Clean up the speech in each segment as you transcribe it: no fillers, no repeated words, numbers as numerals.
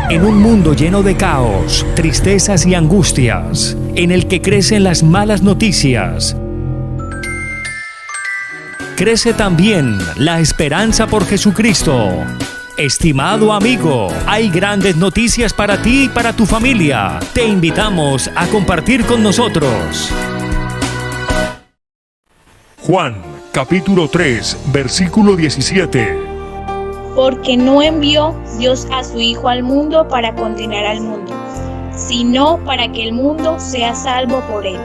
En un mundo lleno de caos, tristezas y angustias, en el que crecen las malas noticias, crece también la esperanza por Jesucristo. Estimado amigo, hay grandes noticias para ti y para tu familia. Te invitamos a compartir con nosotros. Juan, capítulo 3, versículo 17. Porque no envió Dios a su Hijo al mundo para condenar al mundo, sino para que el mundo sea salvo por él.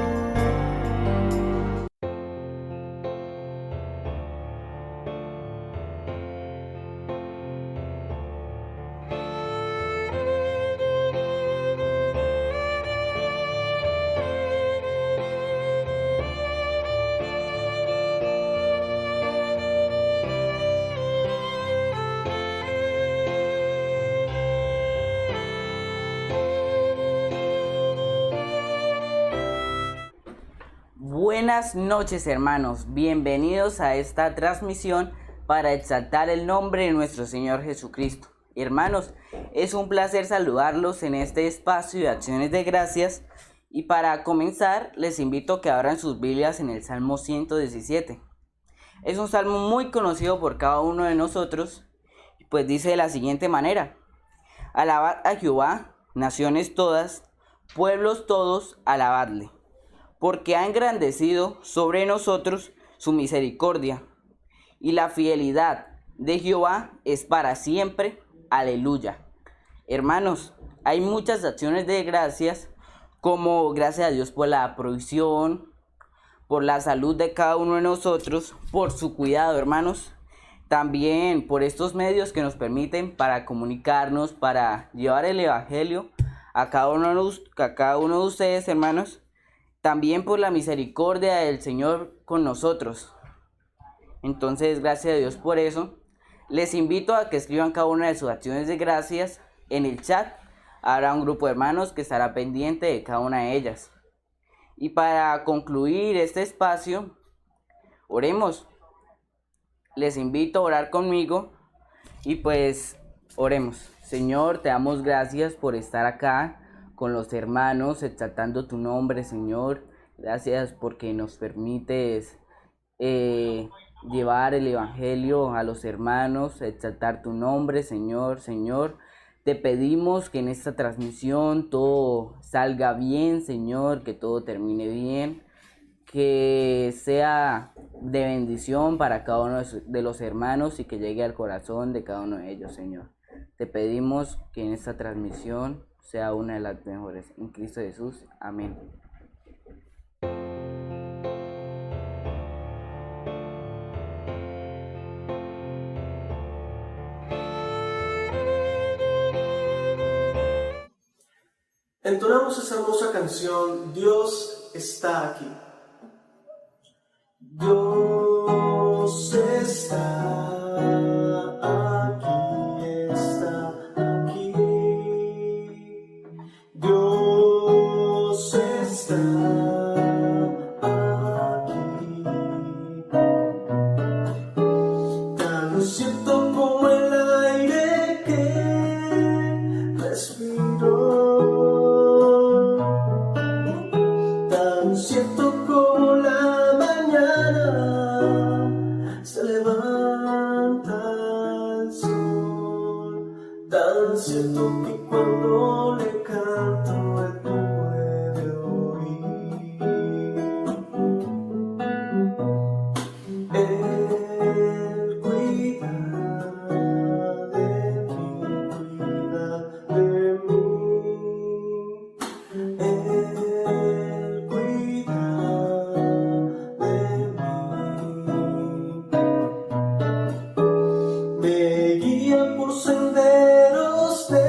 Buenas noches, hermanos, bienvenidos a esta transmisión para exaltar el nombre de nuestro Señor Jesucristo. Hermanos, es un placer saludarlos en este espacio de acciones de gracias y para comenzar les invito a que abran sus Biblias en el Salmo 117. Es un salmo muy conocido por cada uno de nosotros, pues dice de la siguiente manera: Alabad a Jehová, naciones todas, pueblos todos, alabadle. Porque ha engrandecido sobre nosotros su misericordia, y la fidelidad de Jehová es para siempre. Aleluya. Hermanos, hay muchas acciones de gracias, como gracias a Dios por la provisión, por la salud de cada uno de nosotros, por su cuidado, hermanos. También por estos medios que nos permiten para comunicarnos, para llevar el evangelio a cada uno de ustedes, hermanos. También por la misericordia del Señor con nosotros. Entonces, gracias a Dios por eso. Les invito a que escriban cada una de sus acciones de gracias en el chat. Habrá un grupo de hermanos que estará pendiente de cada una de ellas. Y para concluir este espacio, oremos. Les invito a orar conmigo y pues oremos. Señor, te damos gracias por estar acá con los hermanos, exaltando tu nombre, Señor. Gracias porque nos permites llevar el evangelio a los hermanos, exaltar tu nombre, Señor. Señor, te pedimos que en esta transmisión todo salga bien, Señor, que todo termine bien, que sea de bendición para cada uno de los hermanos y que llegue al corazón de cada uno de ellos, Señor. Te pedimos que en esta transmisión sea una de las mejores. En Cristo Jesús. Amén. Entonamos esa hermosa canción, Dios está aquí. Dios está aquí. Dios está aquí. Tan cierto como el aire que respiro. Tan cierto como la mañana se levanta el sol, tan cierto que cuando le canto él me puede oír. Él cuida de mí, cuida de mí. Él cuida de mí. Me guía por senderos de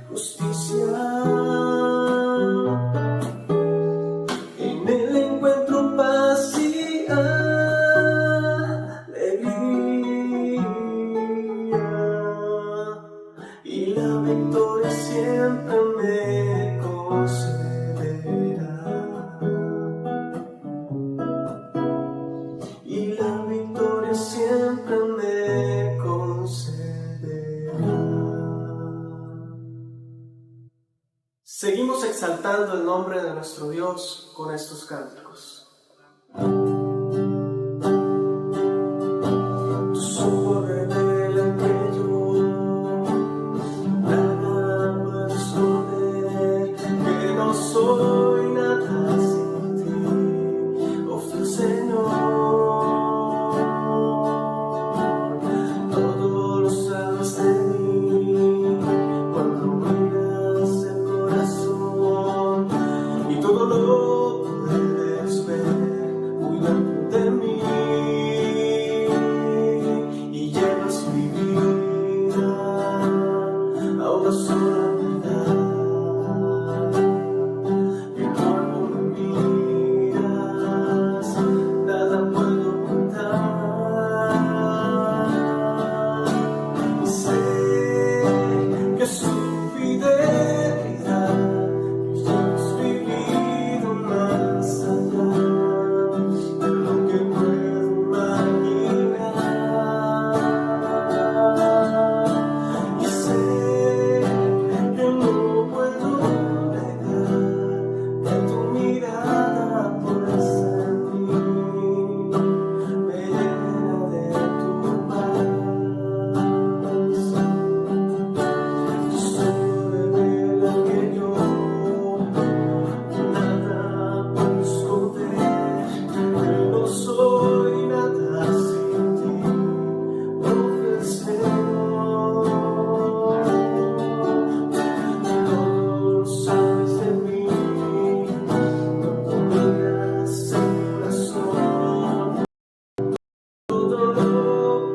justicia. En él encuentro paz y alegría. Y la victoria siempre me concederá. Y la victoria siempre me concederá. Seguimos exaltando el nombre de nuestro Dios con estos cánticos. Tus ojos revelan que yo nada puedo esconder, que no soy nada sin ti, oh fiel Señor. Todo lo sabes de mí, cuando miras el corazón, y todo lo puedes ver muy dentro de mí. Y llevas mi vida a una sola verdad, que cuando me miras nada puedo ocultar. Y sé que su fidelidad, que ya has vivido más allá de lo que puedo imaginar. Y sé que no puedo negar que tu mirada puesta en mí me llena de tu paz. Tus ojos revelan que yo nada puedo esconder, que no soy nada sin ti, oh fiel Señor. Todo lo sabes de mí, cuando miras el corazón, todo lo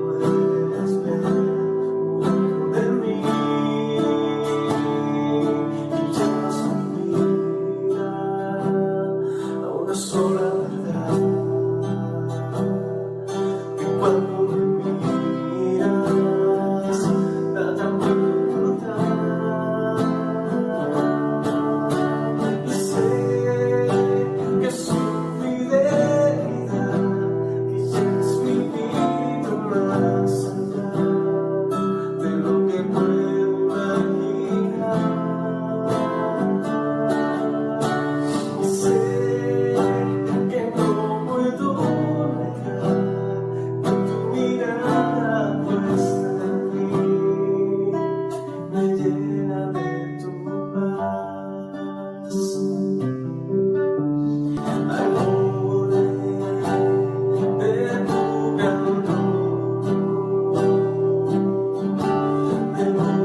puedes ver dentro de mí. Y llevas mi vida a una sola verdad, que cuando me miras nada puedo ocultar. Y sé que su fidelidad, que ya has vivido más allá de lo que puedo imaginar. Y sé que no puedo negar que tu mirada puesta en mí me llena de tu paz. Al borde de tu gran amor, me voy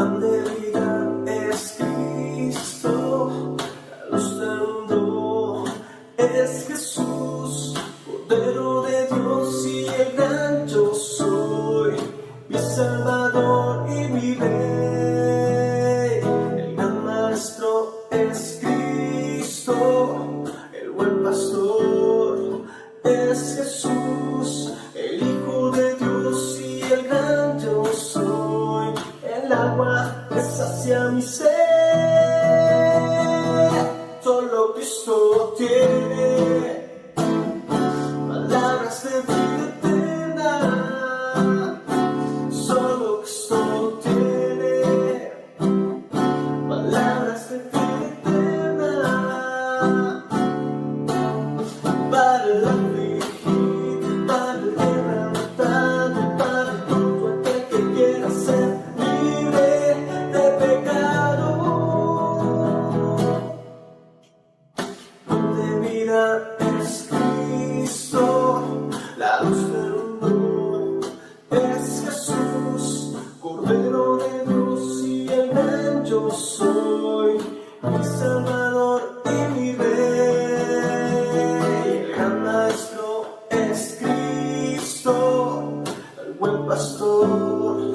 pan de vida es Cristo, la luz del mundo es Jesús, Cordero de Dios y el gran yo soy, mi Salvador y mi Rey. El gran Maestro es Cristo, el buen pastor es Jesús, el Hijo de Dios y el gran yo soy, el agua que sacia mi sed, solo Cristo tiene palabras de vida eterna, solo Cristo tiene palabras de vida eterna, para el afligido, para el quebrantado, para todo aquel que quiera ser libre de pecado. Pan de vida es Cristo, la luz del mundo es Jesús, Cordero de Dios y el gran yo soy, mi Salvador y mi Rey. El gran Maestro es Cristo, el buen pastor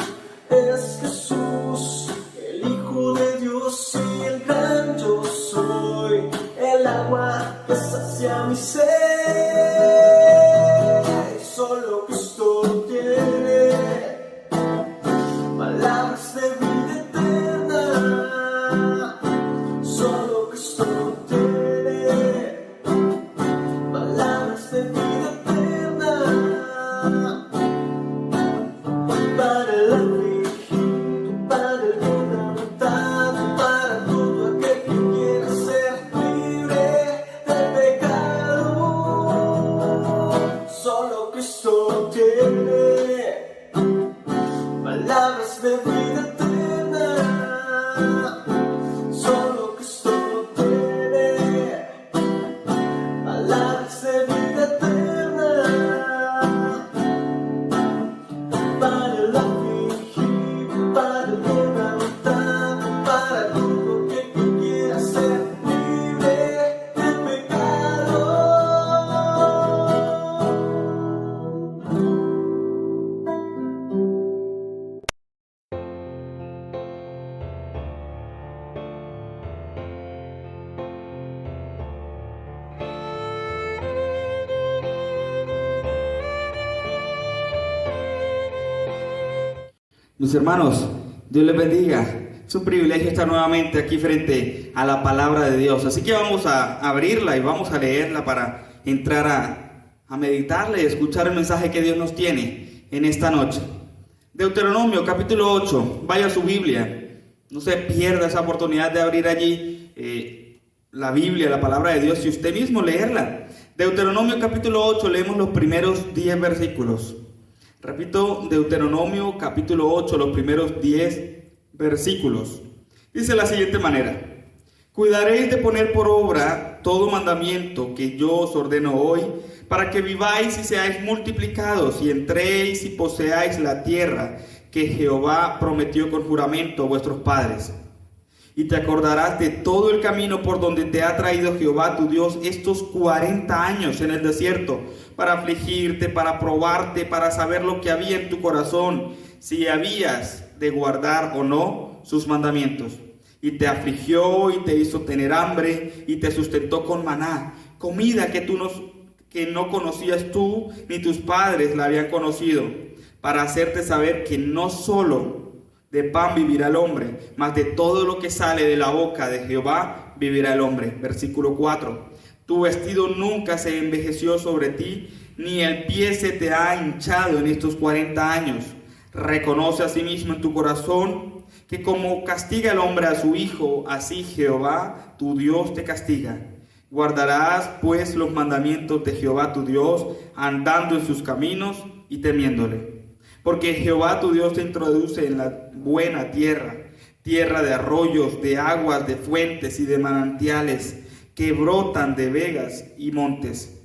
es Jesús, el Hijo de Dios y el gran yo soy, el agua que sacia mi sed, solo Cristo tiene palabras de vida eterna, solo Cristo tiene palabras de vida eterna, para el afligido, para el quebrantado, para todo aquel que quiera ser libre de pecado. Solo Cristo tiene palabras de vida eterna, solo Cristo tiene palabras de vida eterna, para el afligido, para el quebrantado, para todo aquel que quiera ser libre de pecado. Mis hermanos, Dios les bendiga. Es un privilegio estar nuevamente aquí frente a la palabra de Dios. Así que vamos a abrirla y vamos a leerla para entrar a meditarla y escuchar el mensaje que Dios nos tiene en esta noche. Deuteronomio capítulo 8, vaya a su Biblia. No se pierda esa oportunidad de abrir allí la Biblia, la palabra de Dios, y usted mismo leerla. Deuteronomio capítulo 8, leemos los primeros 10 versículos. Repito, Deuteronomio capítulo 8, los primeros 10 versículos. Dice de la siguiente manera: cuidaréis de poner por obra todo mandamiento que yo os ordeno hoy, para que viváis y seáis multiplicados, y entréis y poseáis la tierra que Jehová prometió con juramento a vuestros padres. Y te acordarás de todo el camino por donde te ha traído Jehová tu Dios estos 40 años en el desierto, para afligirte, para probarte, para saber lo que había en tu corazón, si habías de guardar o no sus mandamientos. Y te afligió y te hizo tener hambre y te sustentó con maná, comida que no conocías tú ni tus padres la habían conocido, para hacerte saber que no solo de pan vivirá el hombre, mas de todo lo que sale de la boca de Jehová vivirá el hombre. Versículo 4. Tu vestido nunca se envejeció sobre ti, ni el pie se te ha hinchado en estos 40 años. Reconoce asimismo en tu corazón que como castiga el hombre a su hijo, así Jehová tu Dios te castiga. Guardarás pues los mandamientos de Jehová tu Dios, andando en sus caminos y temiéndole. Porque Jehová tu Dios te introduce en la buena tierra, tierra de arroyos, de aguas, de fuentes y de manantiales, que brotan de vegas y montes,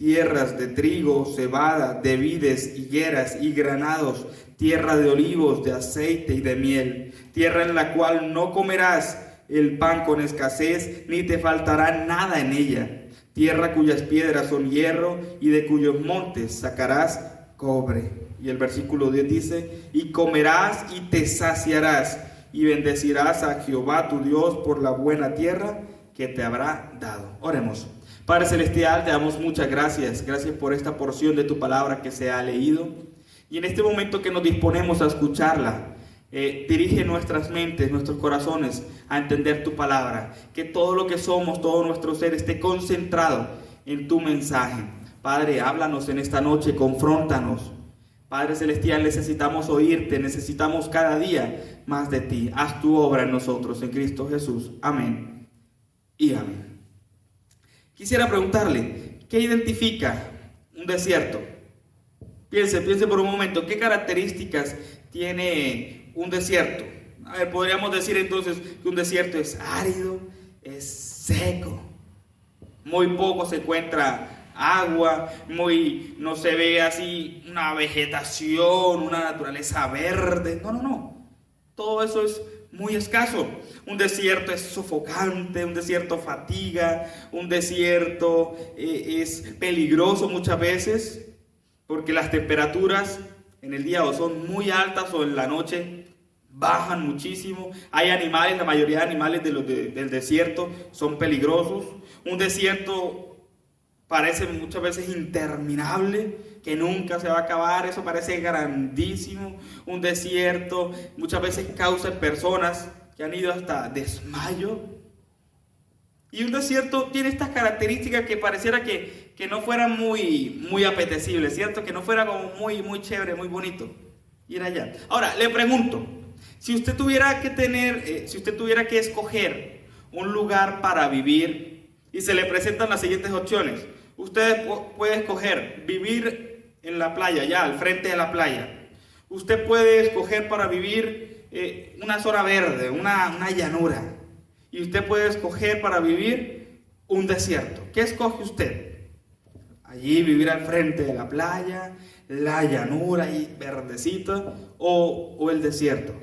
tierras de trigo, cebada, de vides, higueras y granados, tierra de olivos, de aceite y de miel, tierra en la cual no comerás el pan con escasez, ni te faltará nada en ella, tierra cuyas piedras son hierro y de cuyos montes sacarás cobre. Y el versículo 10 dice, y comerás y te saciarás, y bendecirás a Jehová tu Dios por la buena tierra que te habrá dado. Oremos. Padre Celestial, te damos muchas gracias. Gracias por esta porción de tu palabra que se ha leído. Y en este momento que nos disponemos a escucharla, dirige nuestras mentes, nuestros corazones a entender tu palabra. Que todo lo que somos, todo nuestro ser esté concentrado en tu mensaje. Padre, háblanos en esta noche, confróntanos. Padre Celestial, necesitamos oírte, necesitamos cada día más de ti. Haz tu obra en nosotros, en Cristo Jesús. Amén y amén. Quisiera preguntarle, ¿qué identifica un desierto? Piense por un momento, ¿qué características tiene un desierto? A ver, podríamos decir entonces que un desierto es árido, es seco, muy poco se encuentra agua, no se ve así una vegetación, una naturaleza verde, no, todo eso es muy escaso. Un desierto es sofocante, un desierto fatiga, un desierto es peligroso muchas veces, porque las temperaturas en el día o son muy altas o en la noche bajan muchísimo. Hay animales, la mayoría de animales del desierto son peligrosos. Un desierto parece muchas veces interminable, que nunca se va a acabar, eso parece grandísimo. Un desierto muchas veces causa en personas que han ido hasta desmayo. Y un desierto tiene estas características que pareciera que no fueran muy apetecibles, ¿cierto? Que no fuera como muy chévere, muy bonito ir allá. Ahora, le pregunto, si usted tuviera que escoger un lugar para vivir y se le presentan las siguientes opciones, usted puede escoger vivir en la playa, ya al frente de la playa. Usted puede escoger para vivir una zona verde, una llanura. Y usted puede escoger para vivir un desierto. ¿Qué escoge usted? Allí vivir al frente de la playa, la llanura y verdecita, o el desierto.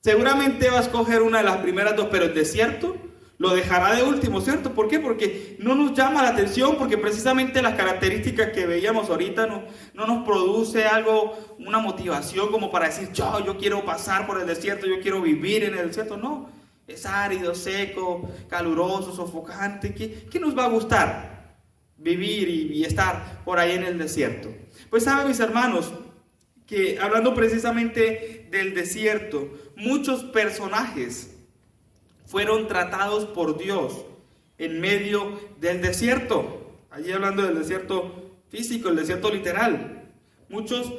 Seguramente va a escoger una de las primeras dos, pero el desierto lo dejará de último, ¿cierto? ¿Por qué? Porque no nos llama la atención, porque precisamente las características que veíamos ahorita no nos produce una motivación como para decir, yo quiero pasar por el desierto, yo quiero vivir en el desierto. No, es árido, seco, caluroso, sofocante. ¿Qué nos va a gustar? Vivir y estar por ahí en el desierto. Pues saben, mis hermanos, que hablando precisamente del desierto, muchos personajes fueron tratados por Dios en medio del desierto. Allí hablando del desierto físico, el desierto literal. Muchos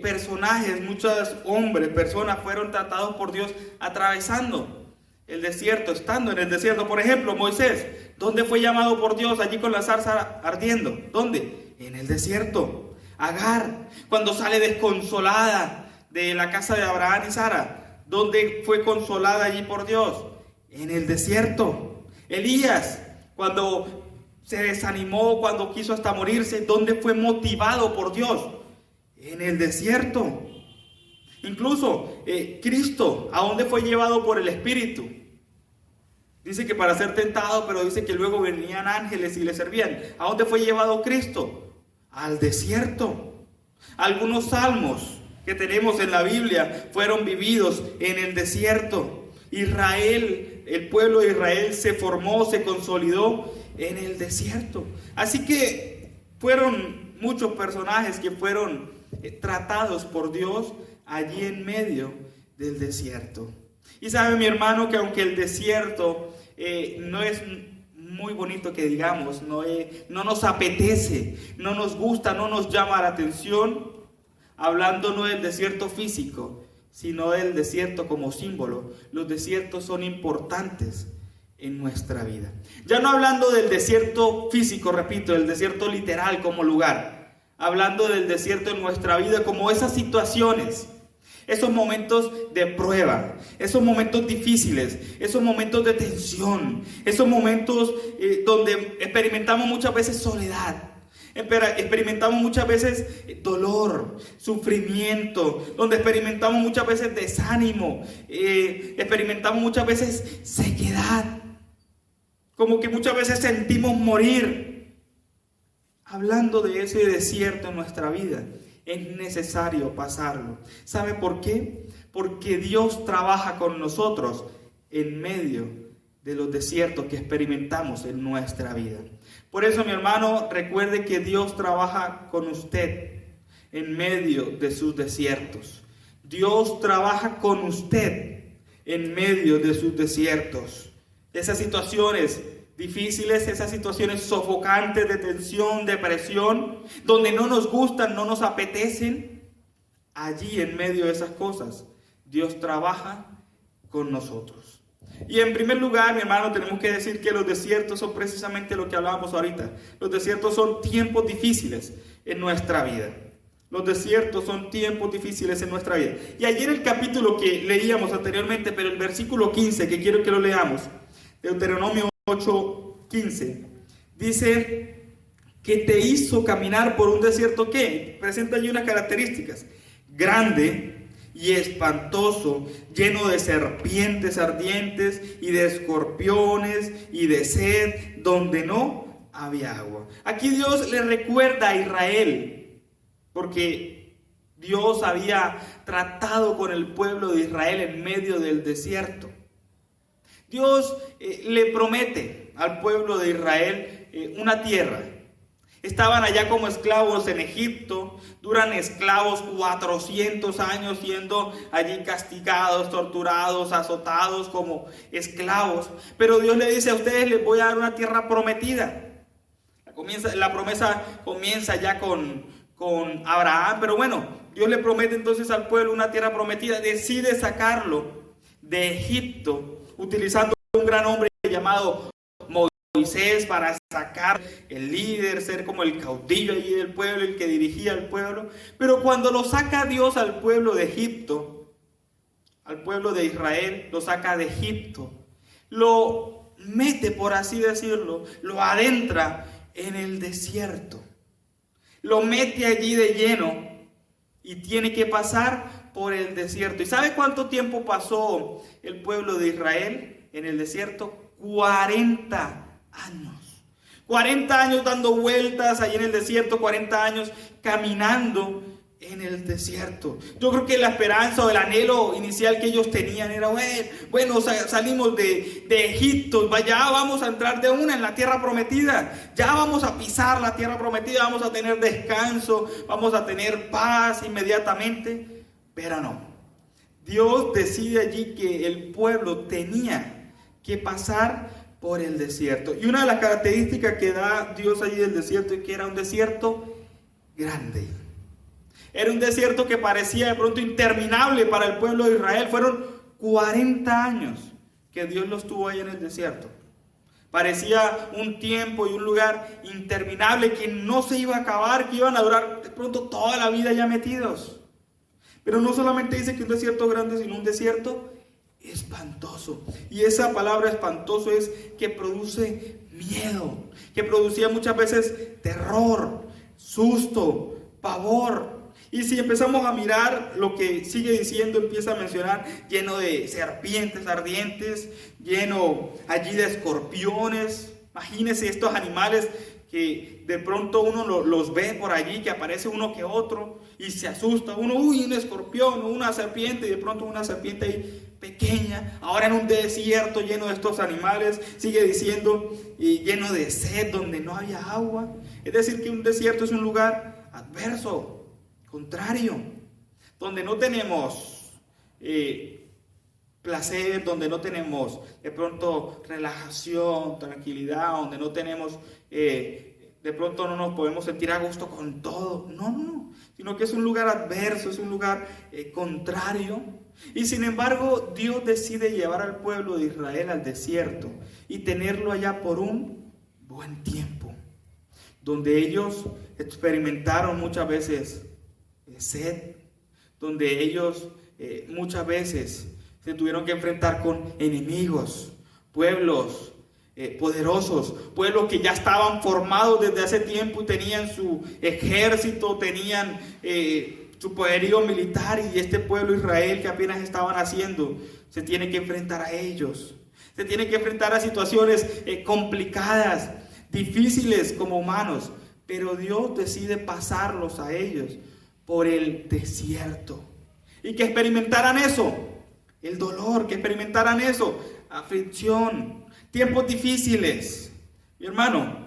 personajes, muchos hombres, personas fueron tratados por Dios atravesando el desierto, estando en el desierto. Por ejemplo, Moisés, ¿dónde fue llamado por Dios? Allí con la zarza ardiendo. ¿Dónde? En el desierto. Agar, cuando sale desconsolada de la casa de Abraham y Sara, ¿dónde fue consolada allí por Dios? En el desierto. Elías, cuando se desanimó, cuando quiso hasta morirse, ¿dónde fue motivado por Dios? En el desierto. Incluso Cristo, ¿a dónde fue llevado por el Espíritu? Dice que para ser tentado, pero dice que luego venían ángeles y le servían. ¿A dónde fue llevado Cristo? Al desierto. Algunos salmos que tenemos en la Biblia fueron vividos en el desierto. Israel, el pueblo de Israel se formó, se consolidó en el desierto. Así que fueron muchos personajes que fueron tratados por Dios allí en medio del desierto. Y sabe, mi hermano, que aunque el desierto no es muy bonito que digamos, no nos apetece, no nos gusta, no nos llama la atención, hablando no del desierto físico, sino del desierto como símbolo. Los desiertos son importantes en nuestra vida. Ya no hablando del desierto físico, repito, del desierto literal como lugar, hablando del desierto en nuestra vida como esas situaciones, esos momentos de prueba, esos momentos difíciles, esos momentos de tensión, esos momentos donde experimentamos muchas veces soledad, Experimentamos muchas veces dolor, sufrimiento, donde experimentamos muchas veces desánimo, experimentamos muchas veces sequedad, como que muchas veces sentimos morir. Hablando de ese desierto en nuestra vida, es necesario pasarlo. ¿Sabe por qué? Porque Dios trabaja con nosotros en medio de los desiertos que experimentamos en nuestra vida. Por eso, mi hermano, recuerde que Dios trabaja con usted en medio de sus desiertos. Dios trabaja con usted en medio de sus desiertos. Esas situaciones difíciles, esas situaciones sofocantes de tensión, depresión, donde no nos gustan, no nos apetecen, allí en medio de esas cosas, Dios trabaja con nosotros. Y en primer lugar, mi hermano, tenemos que decir que los desiertos son precisamente lo que hablábamos ahorita. Los desiertos son tiempos difíciles en nuestra vida. Los desiertos son tiempos difíciles en nuestra vida. Y allí en el capítulo que leíamos anteriormente, pero el versículo 15, que quiero que lo leamos, Deuteronomio 8:15, dice que te hizo caminar por un desierto que presenta allí unas características: grande y espantoso, lleno de serpientes ardientes y de escorpiones y de sed, donde no había agua. Aquí Dios le recuerda a Israel, porque Dios había tratado con el pueblo de Israel en medio del desierto. Dios le promete al pueblo de Israel una tierra. Estaban allá como esclavos en Egipto, duran esclavos 400 años siendo allí castigados, torturados, azotados como esclavos. Pero Dios le dice: a ustedes les voy a dar una tierra prometida. La promesa comienza ya con Abraham, pero bueno, Dios le promete entonces al pueblo una tierra prometida. Decide sacarlo de Egipto, utilizando un gran hombre llamado Moisés para sacar el líder, ser como el caudillo allí del pueblo, el que dirigía al pueblo. Pero cuando lo saca Dios al pueblo de Egipto, al pueblo de Israel, lo saca de Egipto, lo mete, por así decirlo, lo adentra en el desierto, lo mete allí de lleno y tiene que pasar por el desierto. ¿Y sabe cuánto tiempo pasó el pueblo de Israel en el desierto? 40 años. 40 años dando vueltas ahí en el desierto, 40 años caminando en el desierto. Yo creo que la esperanza o el anhelo inicial que ellos tenían era: bueno, salimos de Egipto, ya vamos a entrar de una en la tierra prometida, ya vamos a pisar la tierra prometida, vamos a tener descanso, vamos a tener paz inmediatamente. Pero no, Dios decide allí que el pueblo tenía que pasar por el desierto. Y una de las características que da Dios allí del desierto es que era un desierto grande. Era un desierto que parecía de pronto interminable para el pueblo de Israel. Fueron 40 años que Dios los tuvo ahí en el desierto. Parecía un tiempo y un lugar interminable que no se iba a acabar, que iban a durar de pronto toda la vida ya metidos. Pero no solamente dice que un desierto grande, sino un desierto espantoso. Y esa palabra espantoso es que produce miedo, que producía muchas veces terror, susto, pavor. Y si empezamos a mirar lo que sigue diciendo, empieza a mencionar lleno de serpientes ardientes, lleno allí de escorpiones. Imagínense estos animales que de pronto uno los ve por allí, que aparece uno que otro y se asusta uno: un escorpión, una serpiente, y de pronto una serpiente ahí pequeña, ahora en un desierto lleno de estos animales. Sigue diciendo, y lleno de sed, donde no había agua. Es decir, que un desierto es un lugar adverso, contrario, donde no tenemos placer, donde no tenemos de pronto relajación, tranquilidad, donde no tenemos, de pronto no nos podemos sentir a gusto con todo. No, sino que es un lugar adverso, es un lugar contrario. Y sin embargo, Dios decide llevar al pueblo de Israel al desierto y tenerlo allá por un buen tiempo, donde ellos experimentaron muchas veces sed, donde ellos muchas veces se tuvieron que enfrentar con enemigos, pueblos poderosos, pueblos que ya estaban formados desde hace tiempo y tenían su ejército, tenían su poderío militar, y este pueblo Israel que apenas estaban haciendo se tiene que enfrentar a ellos, se tiene que enfrentar a situaciones complicadas, difíciles como humanos, pero Dios decide pasarlos a ellos por el desierto y que experimentaran eso, el dolor, que experimentaran eso, aflicción, tiempos difíciles. Mi hermano,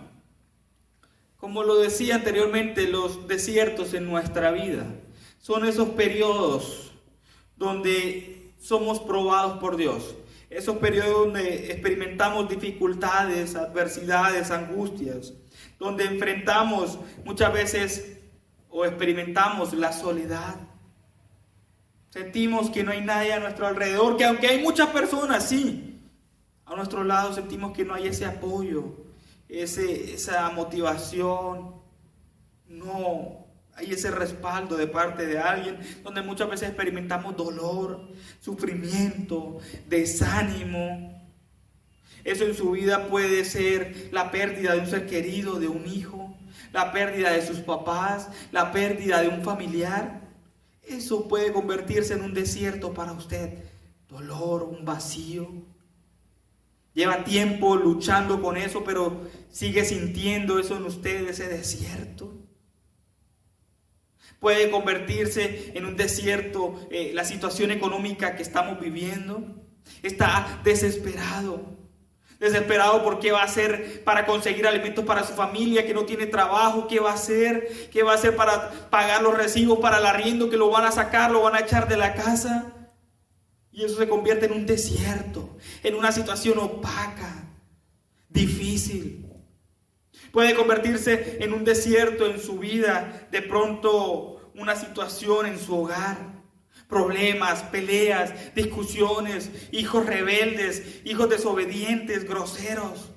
como lo decía anteriormente, los desiertos en nuestra vida son esos periodos donde somos probados por Dios, esos periodos donde experimentamos dificultades, adversidades, angustias, donde enfrentamos muchas veces o experimentamos la soledad. Sentimos que no hay nadie a nuestro alrededor, que aunque hay muchas personas, sí, a nuestro lado sentimos que no hay ese apoyo, esa motivación, no hay ese respaldo de parte de alguien, donde muchas veces experimentamos dolor, sufrimiento, desánimo. Eso en su vida puede ser la pérdida de un ser querido, de un hijo, la pérdida de sus papás, la pérdida de un familiar. Eso puede convertirse en un desierto para usted, dolor, un vacío. Lleva tiempo luchando con eso, pero sigue sintiendo eso en usted, ese desierto. Puede convertirse en un desierto la situación económica que estamos viviendo. Está desesperado por qué va a hacer para conseguir alimentos para su familia, que no tiene trabajo, qué va a hacer para pagar los recibos para el arriendo, que lo van a sacar, lo van a echar de la casa. Y eso se convierte en un desierto, en una situación opaca, difícil. Puede convertirse en un desierto en su vida, de pronto una situación en su hogar. Problemas, peleas, discusiones, hijos rebeldes, hijos desobedientes, groseros.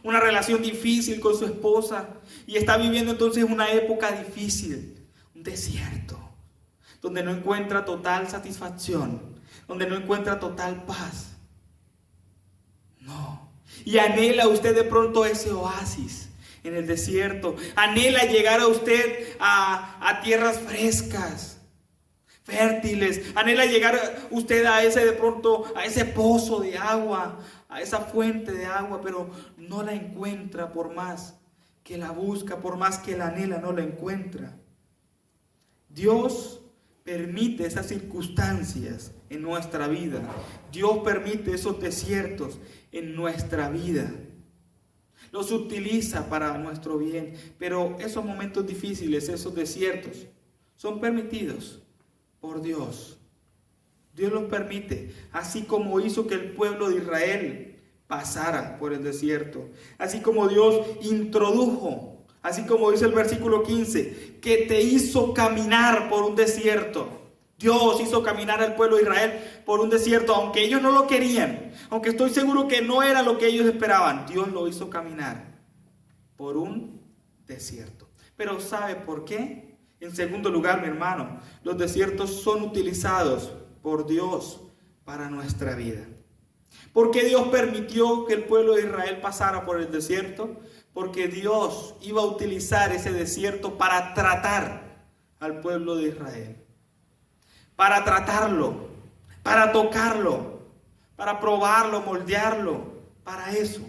Una relación difícil con su esposa. Y está viviendo entonces una época difícil, un desierto, donde no encuentra total satisfacción, donde no encuentra total paz. No. Y anhela usted de pronto ese oasis en el desierto. Anhela llegar a usted a tierras frescas, fértiles. Anhela llegar usted a ese de pronto, a ese pozo de agua, a esa fuente de agua, pero no la encuentra. Por más que la busca, por más que la anhela, no la encuentra. Dios permite esas circunstancias en nuestra vida. Dios permite esos desiertos en nuestra vida. Los utiliza para nuestro bien, pero esos momentos difíciles, esos desiertos, son permitidos por Dios. Dios los permite, así como hizo que el pueblo de Israel pasara por el desierto, así como Dios introdujo, así como dice el versículo 15, que te hizo caminar por un desierto. Dios hizo caminar al pueblo de Israel por un desierto, aunque ellos no lo querían, aunque estoy seguro que no era lo que ellos esperaban. Dios lo hizo caminar por un desierto. Pero ¿sabe por qué? En segundo lugar, mi hermano, los desiertos son utilizados por Dios para nuestra vida. ¿Por qué Dios permitió que el pueblo de Israel pasara por el desierto? Porque Dios iba a utilizar ese desierto para tratar al pueblo de Israel. Para tratarlo, para tocarlo, para probarlo, moldearlo. Para eso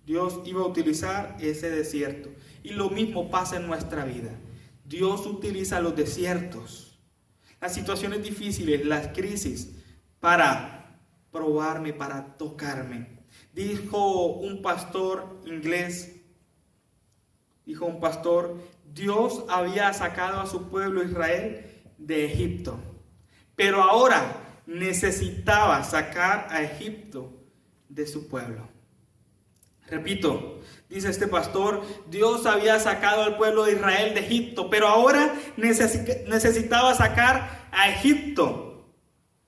Dios iba a utilizar ese desierto. Y lo mismo pasa en nuestra vida. Dios utiliza los desiertos, las situaciones difíciles, las crisis, para probarme, para tocarme. Dijo un pastor inglés, Dios había sacado a su pueblo Israel de Egipto, pero ahora necesitaba sacar a Egipto de su pueblo. Repito, dice este pastor, Dios había sacado al pueblo de Israel de Egipto, pero ahora necesitaba sacar a Egipto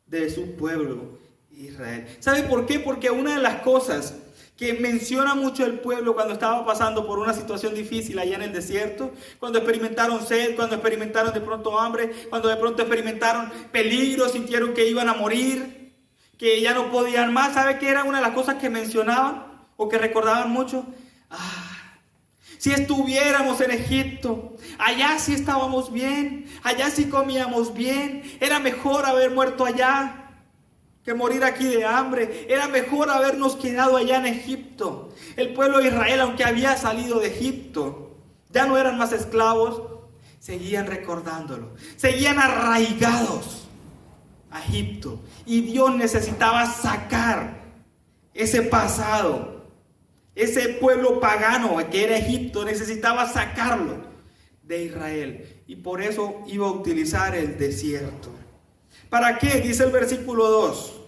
de su pueblo Israel. ¿Sabe por qué? Porque una de las cosas que menciona mucho el pueblo cuando estaba pasando por una situación difícil allá en el desierto, cuando experimentaron sed, cuando experimentaron de pronto hambre, cuando de pronto experimentaron peligro, sintieron que iban a morir, que ya no podían más. ¿Sabe qué era una de las cosas que mencionaban? o que recordaban mucho. Si estuviéramos en Egipto, allá sí estábamos bien, allá sí comíamos bien, era mejor haber muerto allá que morir aquí de hambre, era mejor habernos quedado allá en Egipto. El pueblo de Israel, aunque había salido de Egipto, ya no eran más esclavos, seguían recordándolo, seguían arraigados a Egipto, y Dios necesitaba sacar ese pasado, ese pueblo pagano que era Egipto, necesitaba sacarlo de Israel, y por eso iba a utilizar el desierto. ¿Para qué? Dice el versículo 2,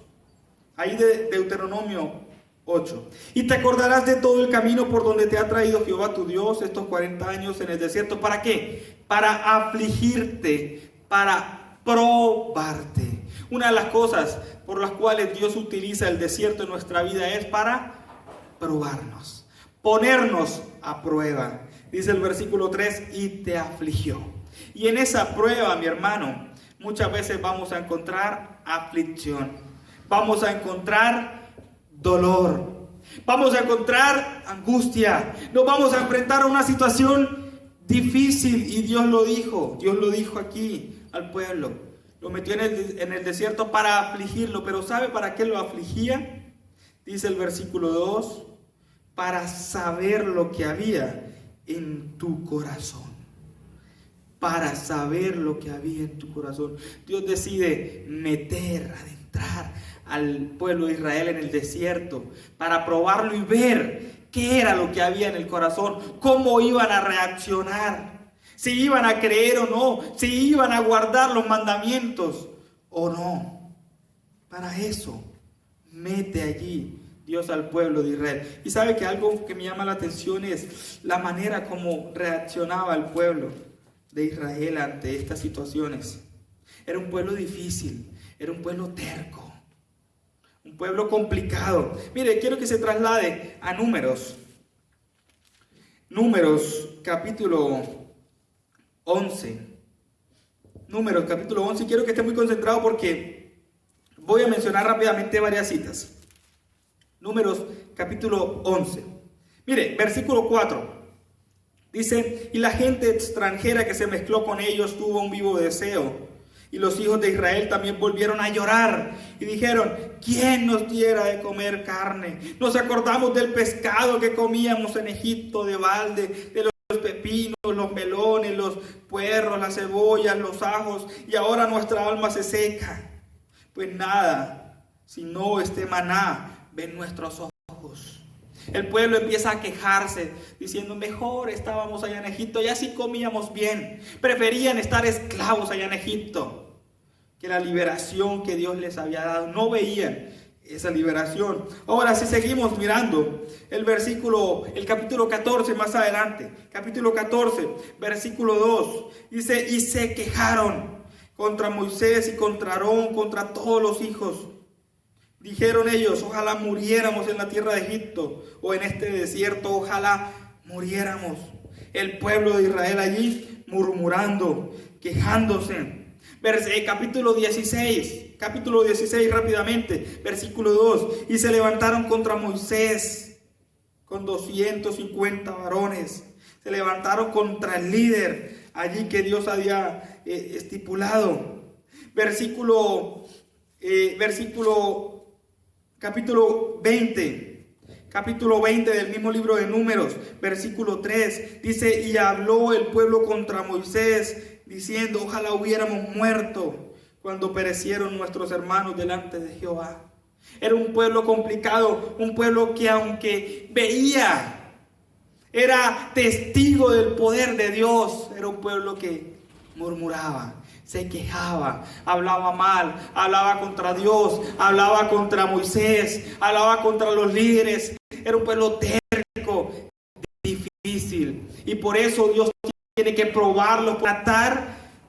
ahí de Deuteronomio 8. Y te acordarás de todo el camino por donde te ha traído Jehová tu Dios estos 40 años en el desierto. ¿Para qué? Para afligirte, para probarte. Una de las cosas por las cuales Dios utiliza el desierto en nuestra vida es para probarnos, ponernos a prueba. Dice el versículo 3, y te afligió. Y en esa prueba, mi hermano, muchas veces vamos a encontrar aflicción, vamos a encontrar dolor, vamos a encontrar angustia, nos vamos a enfrentar a una situación difícil, y Dios lo dijo aquí al pueblo, lo metió en el desierto para afligirlo. Pero ¿sabe para qué lo afligía? Dice el versículo 2, para saber lo que había en tu corazón. Para saber lo que había en tu corazón. Dios decide adentrar al pueblo de Israel en el desierto para probarlo y ver qué era lo que había en el corazón, cómo iban a reaccionar, si iban a creer o no, si iban a guardar los mandamientos o no. Para eso mete allí Dios al pueblo de Israel. Y sabe que algo que me llama la atención es la manera como reaccionaba el pueblo de Israel ante estas situaciones. Era un pueblo difícil, era un pueblo terco, un pueblo complicado. Mire, quiero que se traslade a Números capítulo 11. Números capítulo 11. Quiero que esté muy concentrado porque voy a mencionar rápidamente varias citas. Números capítulo 11. Mire, versículo 4. Dice, y la gente extranjera que se mezcló con ellos tuvo un vivo deseo. Y los hijos de Israel también volvieron a llorar y dijeron, ¿quién nos diera de comer carne? Nos acordamos del pescado que comíamos en Egipto de balde, de los pepinos, los melones, los puerros, las cebollas, los ajos, y ahora nuestra alma se seca. Pues nada, sino este maná ven nuestros ojos. El pueblo empieza a quejarse, diciendo, mejor estábamos allá en Egipto, y así comíamos bien. Preferían estar esclavos allá en Egipto que la liberación que Dios les había dado. No veían esa liberación. Ahora, si seguimos mirando el capítulo 14 más adelante, capítulo 14, versículo 2, dice, y se quejaron contra Moisés y contra Aarón, contra todos los hijos. Dijeron ellos, ojalá muriéramos en la tierra de Egipto o en este desierto, ojalá muriéramos. El pueblo de Israel allí murmurando, quejándose. Capítulo 16 rápidamente, versículo 2. Y se levantaron contra Moisés con 250 varones. Se levantaron contra el líder allí que Dios había estipulado. Capítulo 20 del mismo libro de Números, versículo 3, dice, y habló el pueblo contra Moisés, diciendo, ojalá hubiéramos muerto cuando perecieron nuestros hermanos delante de Jehová. Era un pueblo complicado, un pueblo que aunque veía, era testigo del poder de Dios, era un pueblo que murmuraba, se quejaba, hablaba mal, hablaba contra Dios, hablaba contra Moisés, hablaba contra los líderes. Era un pueblo terco, difícil. Y por eso Dios tiene que probarlos,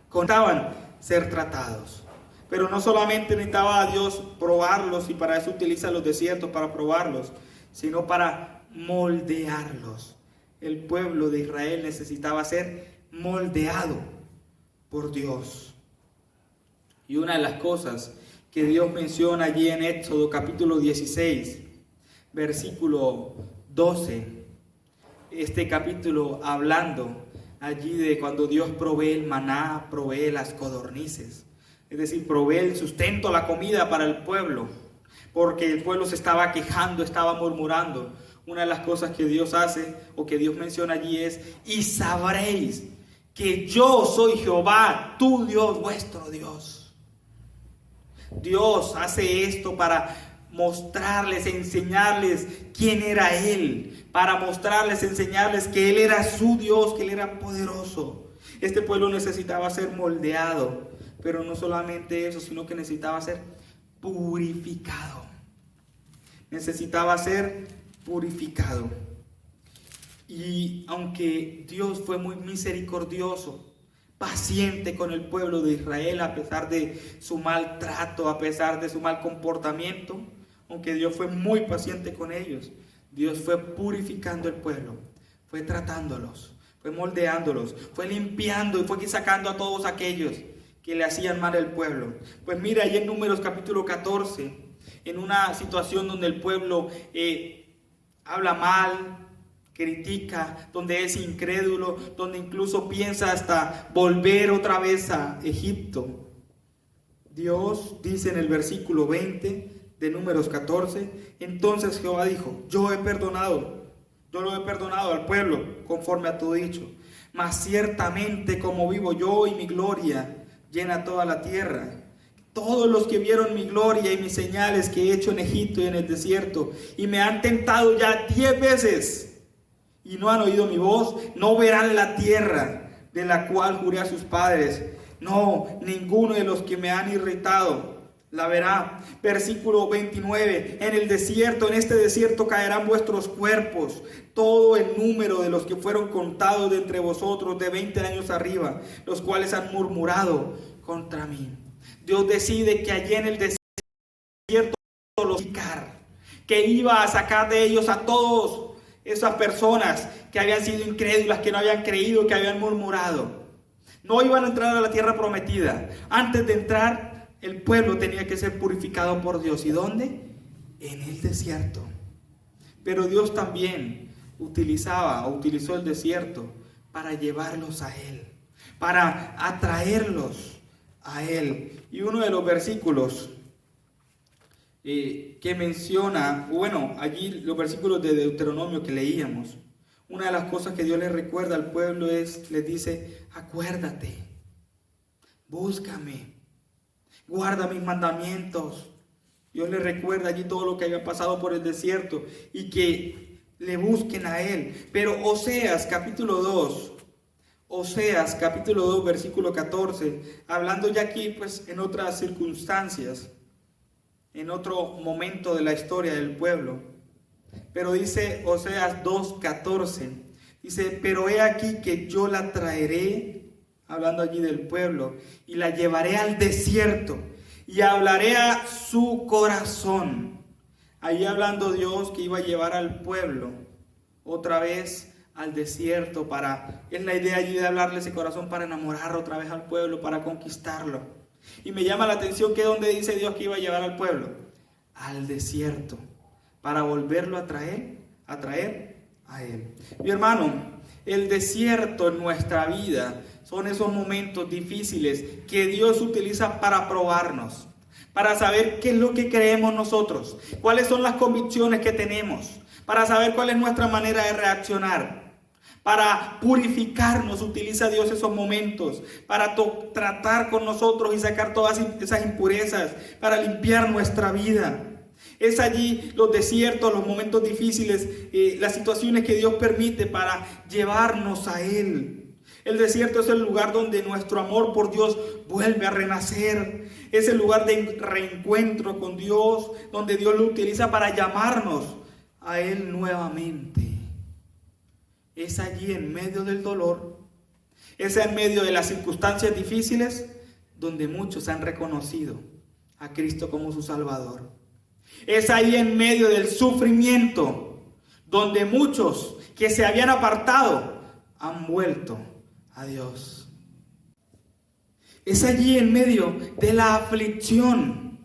contaban ser tratados. Pero no solamente necesitaba a Dios probarlos, y para eso utiliza los desiertos para probarlos, sino para moldearlos. El pueblo de Israel necesitaba ser moldeado por Dios. Y una de las cosas que Dios menciona allí en Éxodo capítulo 16, versículo 12. Este capítulo hablando allí de cuando Dios provee el maná, provee las codornices. Es decir, provee el sustento, la comida para el pueblo. Porque el pueblo se estaba quejando, estaba murmurando. Una de las cosas que Dios hace o que Dios menciona allí es: y sabréis que yo soy Jehová, tu Dios, vuestro Dios. Dios hace esto para mostrarles, enseñarles quién era Él, para mostrarles, enseñarles que Él era su Dios, que Él era poderoso. Este pueblo necesitaba ser moldeado, pero no solamente eso, sino que necesitaba ser purificado. Necesitaba ser purificado. Y aunque Dios fue muy misericordioso, paciente con el pueblo de Israel, a pesar de su maltrato, a pesar de su mal comportamiento, aunque Dios fue muy paciente con ellos, Dios fue purificando el pueblo, fue tratándolos, fue moldeándolos, fue limpiando y fue sacando a todos aquellos que le hacían mal al pueblo. Pues mira, ahí en Números capítulo 14, en una situación donde el pueblo habla mal, critica, donde es incrédulo, donde incluso piensa hasta volver otra vez a Egipto. Dios dice en el versículo 20 de Números 14, entonces Jehová dijo: yo lo he perdonado al pueblo conforme a tu dicho, mas ciertamente como vivo yo y mi gloria llena toda la tierra. Todos los que vieron mi gloria y mis señales que he hecho en Egipto y en el desierto, y me han tentado ya 10 veces, y no han oído mi voz, no verán la tierra de la cual juré a sus padres. No, ninguno de los que me han irritado la verá. Versículo 29, en este desierto caerán vuestros cuerpos, todo el número de los que fueron contados de entre vosotros de 20 años arriba, los cuales han murmurado contra mí. Dios decide que allí en el desierto los que iba a sacar de ellos a todos esas personas que habían sido incrédulas, que no habían creído, que habían murmurado. No iban a entrar a la tierra prometida. Antes de entrar, el pueblo tenía que ser purificado por Dios. ¿Y dónde? En el desierto. Pero Dios también utilizó el desierto para llevarlos a Él, para atraerlos a Él. Y uno de los versículos que menciona, bueno, allí los versículos de Deuteronomio que leíamos, una de las cosas que Dios les recuerda al pueblo les dice: acuérdate, búscame, guarda mis mandamientos. Dios les recuerda allí todo lo que había pasado por el desierto y que le busquen a Él. Pero Oseas capítulo 2, versículo 14, hablando ya aquí pues en otras circunstancias, en otro momento de la historia del pueblo. Pero dice Oseas 2:14, dice: pero he aquí que yo la traeré, hablando allí del pueblo, y la llevaré al desierto y hablaré a su corazón. Ahí hablando Dios que iba a llevar al pueblo otra vez al desierto, es la idea allí de hablarle ese corazón para enamorar otra vez al pueblo, para conquistarlo. Y me llama la atención que donde dice Dios que iba a llevar al pueblo, al desierto, para volverlo a traer a Él. Mi hermano, el desierto en nuestra vida son esos momentos difíciles que Dios utiliza para probarnos, para saber qué es lo que creemos nosotros, cuáles son las convicciones que tenemos, para saber cuál es nuestra manera de reaccionar. Para purificarnos utiliza Dios esos momentos, para tratar con nosotros y sacar todas esas impurezas, para limpiar nuestra vida. Es allí los desiertos, los momentos difíciles, las situaciones que Dios permite para llevarnos a Él. El desierto es el lugar donde nuestro amor por Dios vuelve a renacer. Es el lugar de reencuentro con Dios, donde Dios lo utiliza para llamarnos a Él nuevamente. Es allí en medio del dolor, es en medio de las circunstancias difíciles, donde muchos han reconocido a Cristo como su Salvador. Es ahí en medio del sufrimiento, donde muchos que se habían apartado han vuelto a Dios. Es allí en medio de la aflicción,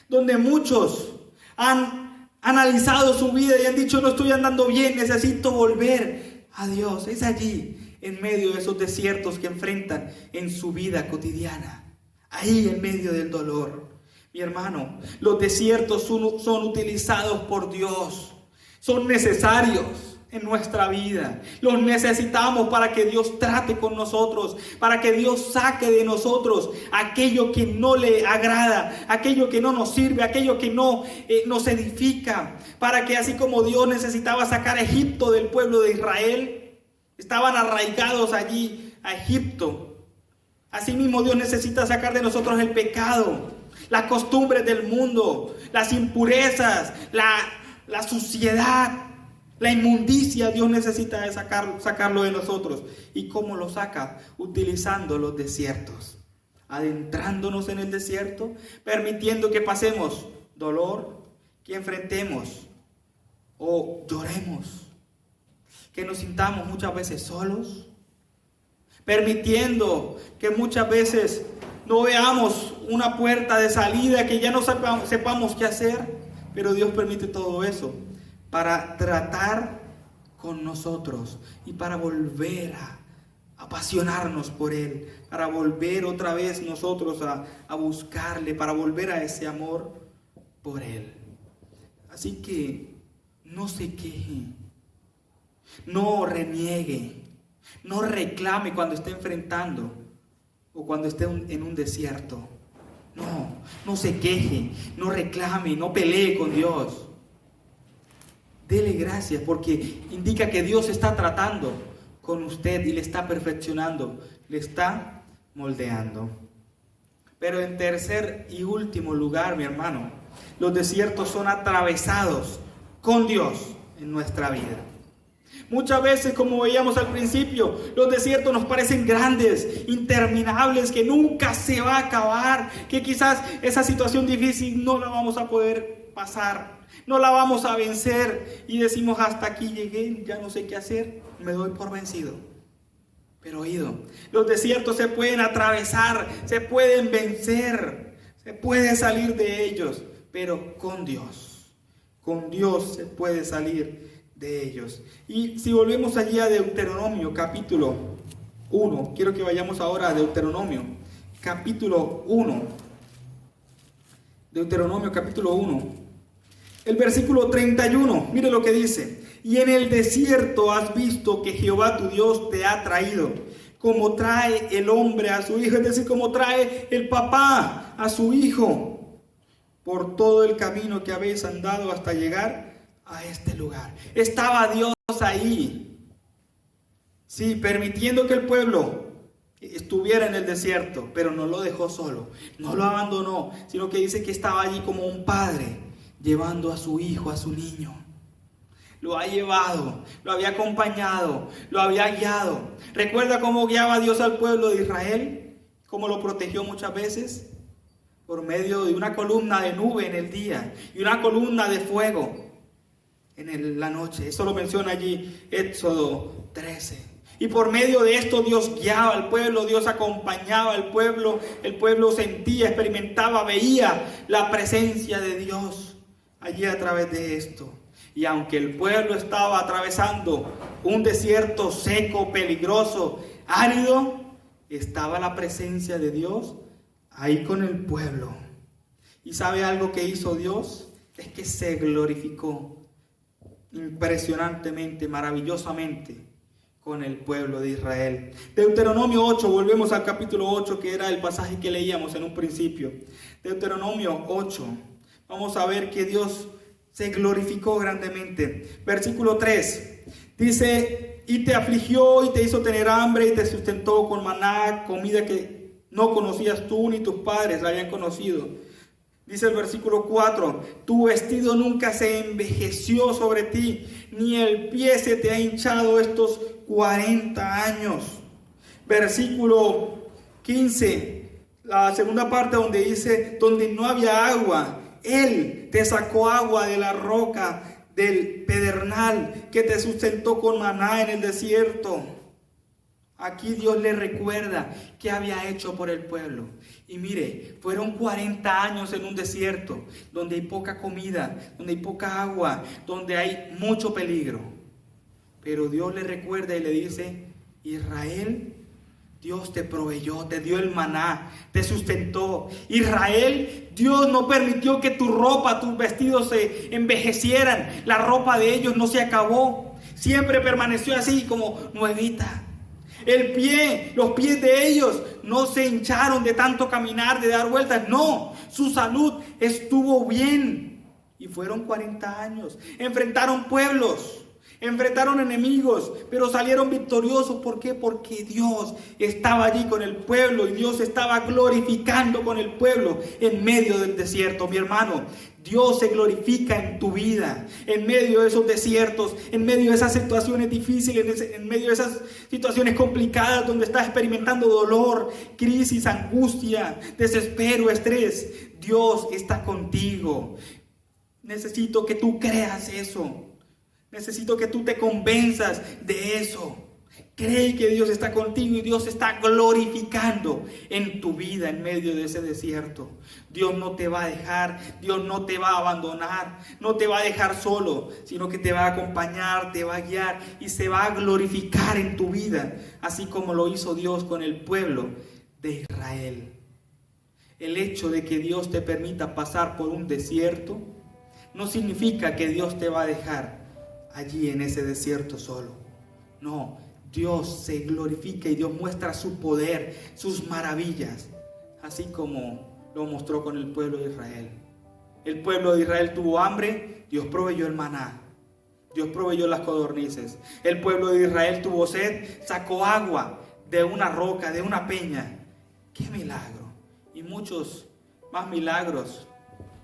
donde muchos han analizado su vida y han dicho: no estoy andando bien, necesito volver a Dios. Es allí, en medio de esos desiertos que enfrentan en su vida cotidiana, ahí en medio del dolor. Mi hermano, los desiertos son utilizados por Dios, son necesarios en nuestra vida. Los necesitamos para que Dios trate con nosotros, para que Dios saque de nosotros aquello que no le agrada, aquello que no nos sirve, aquello que no nos edifica, para que así como Dios necesitaba sacar a Egipto del pueblo de Israel, estaban arraigados allí a Egipto. Asimismo, Dios necesita sacar de nosotros el pecado, las costumbres del mundo, las impurezas, la suciedad, la inmundicia. Dios necesita sacarlo de nosotros. ¿Y cómo lo saca? Utilizando los desiertos, adentrándonos en el desierto, permitiendo que pasemos dolor, que enfrentemos o lloremos, que nos sintamos muchas veces solos, permitiendo que muchas veces no veamos una puerta de salida, que ya no sepamos qué hacer. Pero Dios permite todo eso para tratar con nosotros y para volver a apasionarnos por Él, para volver otra vez nosotros a buscarle, para volver a ese amor por Él. Así que no se queje, no reniegue, no reclame cuando esté enfrentando o cuando esté en un desierto. No se queje, no reclame, no pelee con Dios. Dele gracias, porque indica que Dios está tratando con usted y le está perfeccionando, le está moldeando. Pero en tercer y último lugar, mi hermano, los desiertos son atravesados con Dios en nuestra vida. Muchas veces, como veíamos al principio, los desiertos nos parecen grandes, interminables, que nunca se va a acabar, que quizás esa situación difícil no la vamos a poder pasar, no la vamos a vencer, y decimos: hasta aquí llegué, ya no sé qué hacer, me doy por vencido. Pero oído, los desiertos se pueden atravesar, se pueden vencer, se puede salir de ellos, pero con Dios se puede salir de ellos. Y si volvemos allí a Deuteronomio capítulo 1, quiero que vayamos ahora a Deuteronomio capítulo 1. Deuteronomio capítulo 1, el versículo 31, mire lo que dice: y en el desierto has visto que Jehová tu Dios te ha traído, como trae el hombre a su hijo, es decir, como trae el papá a su hijo, por todo el camino que habéis andado hasta llegar a este lugar. Estaba Dios ahí, sí, permitiendo que el pueblo estuviera en el desierto, pero no lo dejó solo, no lo abandonó, sino que dice que estaba allí como un padre llevando a su hijo, a su niño. Lo ha llevado, lo había acompañado, lo había guiado. ¿Recuerda cómo guiaba Dios al pueblo de Israel? ¿Cómo lo protegió muchas veces? Por medio de una columna de nube en el día y una columna de fuego en la noche. Eso lo menciona allí Éxodo 13. Y por medio de esto Dios guiaba al pueblo, Dios acompañaba al pueblo. El pueblo sentía, experimentaba, veía la presencia de Dios allí a través de esto. Y aunque el pueblo estaba atravesando un desierto seco, peligroso, árido, estaba la presencia de Dios ahí con el pueblo. ¿Y sabe algo que hizo Dios? Es que se glorificó impresionantemente, maravillosamente con el pueblo de Israel. Deuteronomio 8, volvemos al capítulo 8, que era el pasaje que leíamos en un principio. Deuteronomio 8, vamos a ver que Dios se glorificó grandemente. Versículo 3, dice: y te afligió y te hizo tener hambre y te sustentó con maná, comida que no conocías tú ni tus padres la habían conocido. Dice el versículo 4: tu vestido nunca se envejeció sobre ti, ni el pie se te ha hinchado estos 40 años. Versículo 15, la segunda parte, donde dice: donde no había agua, Él te sacó agua de la roca del pedernal, que te sustentó con maná en el desierto. Aquí Dios le recuerda qué había hecho por el pueblo. Y mire, fueron 40 años en un desierto, donde hay poca comida, donde hay poca agua, donde hay mucho peligro. Pero Dios le recuerda y le dice: Israel, Dios te proveyó, te dio el maná, te sustentó. Israel, Dios no permitió que tu ropa, tus vestidos se envejecieran. La ropa de ellos no se acabó. Siempre permaneció así como nuevita. Los pies de ellos no se hincharon de tanto caminar, de dar vueltas. No, su salud estuvo bien. Y fueron 40 años. Enfrentaron pueblos, enfrentaron enemigos, pero salieron victoriosos. ¿Por qué? Porque Dios estaba allí con el pueblo y Dios estaba glorificando con el pueblo en medio del desierto. Mi hermano, Dios se glorifica en tu vida, en medio de esos desiertos, en medio de esas situaciones difíciles, en medio de esas situaciones complicadas donde estás experimentando dolor, crisis, angustia, desespero, estrés. Dios está contigo. Necesito que tú creas eso. Necesito que tú te convenzas de eso. Cree que Dios está contigo y Dios está glorificando en tu vida en medio de ese desierto. Dios no te va a dejar, Dios no te va a abandonar, no te va a dejar solo, sino que te va a acompañar, te va a guiar y se va a glorificar en tu vida, así como lo hizo Dios con el pueblo de Israel. El hecho de que Dios te permita pasar por un desierto no significa que Dios te va a dejar allí en ese desierto solo. No, Dios se glorifica y Dios muestra su poder, sus maravillas, así como lo mostró con el pueblo de Israel. El pueblo de Israel tuvo hambre, Dios proveyó el maná, Dios proveyó las codornices. El pueblo de Israel tuvo sed, sacó agua de una roca, de una peña. ¡Qué milagro! Y muchos más milagros